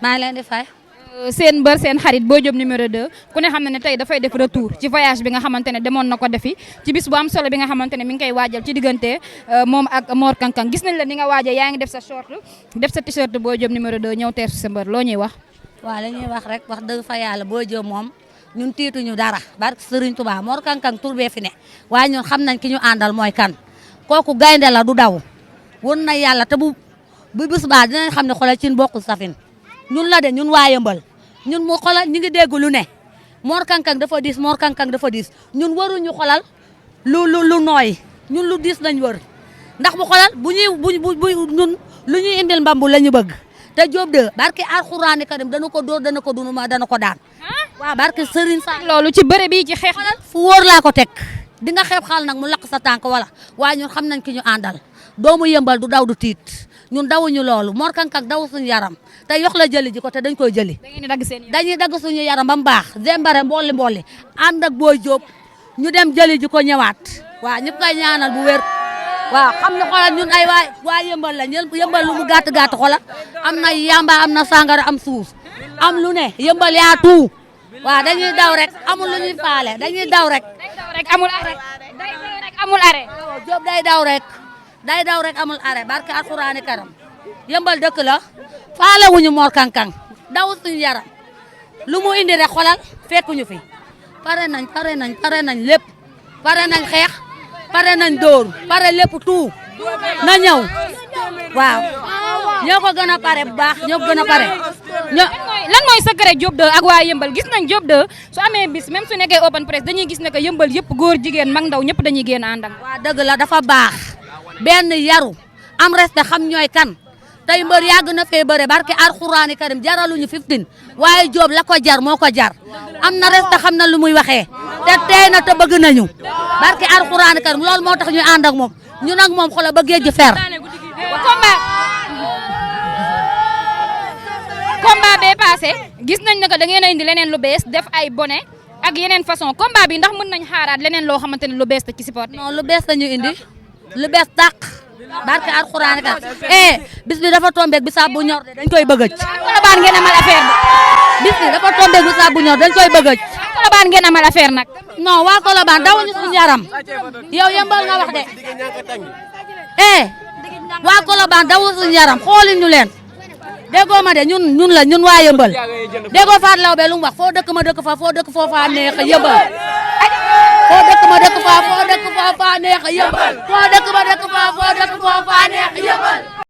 maa leen di fay. seen mbër seen xarit Boy Diop numéro 2 ku ne xam na ne tey dafay def retour ci voyage bi nga xamante ne demoon na ko defi ci bis bu am solo bi nga xamante ne mi ngi koy waajal ci diggante moom ak Mor Kang Kang gis nañ la ni nga waajal yaa ngi def sa short def sa t-shirt Boy Diop numéro 2 ñëw teer sa mbër loo ñuy wax. waaw la ñuy wax rek wax dëgg fa yàlla Boy Diop moom ñun tiituñu dara barke Serigne Touba Mor Kang Kang tur bee fi ne waaye ñun xam nañ ki ñu àndal mooy kan kooku gaynde la du daw won na yàlla te bu bis baa dinañ xam ne xoolal cin bokkul safin ñun la de ñun waa Yëmbal ñun mu xoolal ñu ngi dégg lu ne Mor Kang Kang dafa diis Mor Kang Kang dafa diis ñun waruñu xoolal lu nooy ñun lu diis lañ wër ndax bu xoolal bu ñun lu ñuy indil mbambu la ñu bëgg te Diop de barke alxuraani karim dana ko dóor dana ko dunu ma dana ko daan waaw barke Serigne Sall loolu ci bëre bi ci xeex fu wóor laa ko teg di nga xeeb xaal nag mu lakk sa tànk wala waaye ñun xam nañ ki ñu àndal doomu Yëmbal du daw du tiit ñun dawuñu loolu Mor Kang Kang daw suñu yaram te yox la jëli ji ko te dañ koy jëli dañuy dagg suñu yaram ba mu baax zembare mbolli ànd ak Boy Diop ñu dem jëli ji ko ñëwaat waaw ñu koy ñaanal bu wér waaw xam ne xoolal ñun ay waa Yëmbal la Yëmbal lu mu gàtt xoolal am na yamba am na sangara am suuf am lu ne Yëmbal yaa tout waaw dañuy daw rek amul lu ñuy faale dañuy daw rek amul arrêt Diop day daw rek amul arrêt barke alxuraani karam Yëmbal dëkk la faale wuñu Mor Kang Kang daw suñu yaram lu mu indi rek xolal fekkuñu fi pare nañ lépp pare nañ xeex pare nañ dóor pare lépp tout na ñëw waaw ñoo ko gën a pare bu baax ñoo ko gën a pare lan mooy secret Diop 2 ak waa Yëmbal gis nañ Diop 2 su amee bis même su nekkee open press dañuy gis ne que Yëmbal yëpp góor jigéen mag ndaw ñëpp dañuy génn ànd ak waaw dëgg la dafa baax benn yaru am respect xam ñooy kan tey mbër yàgg na fee bëre barke alxuraani karim jaraluñu 15 waaye Diop la ko jar moo ko jar am na respect xam na lu muy waxee te tey na te bëgg nañu barke alxuraani karim loolu moo tax ñu ànd ak moom ñun ak moom xoolal ba géej gi fer combat bee passé gis nañ ne que da ngeen a indi leneen lu bees def ay bonnet ak yeneen façon combat bi ndax mën nañ xaaraat leneen loo xamante ne lu bees te ci support non lu bees lañu indi lu bees tàq barke alxuraan ka bis bi dafa tombeeg bisaab bu ñor dañ koy bëggëj Colobane ngeen amal affaire bi bis bi dafa tombeeg bisaab bu ñor dañ koy bëggëj Colobane ngeen amal affaire nag non waa Colobane dawuñu suñu yaram yow Yëmbal nga wax de waa Colobane dawuñu suñu yaram xooli ñu leen déggoo ma de ñun waa Yëmbal déggoo Faat Lawbe lu mu wax foo dëkk ma dëkk fa foo dëkk foofa neex Yëmbal foo dëkk ma dëkk fa foo dëkk foofa neex Yëmbal foo dëkk ma dëkk fa foo dëkk foofa neex Yëmbal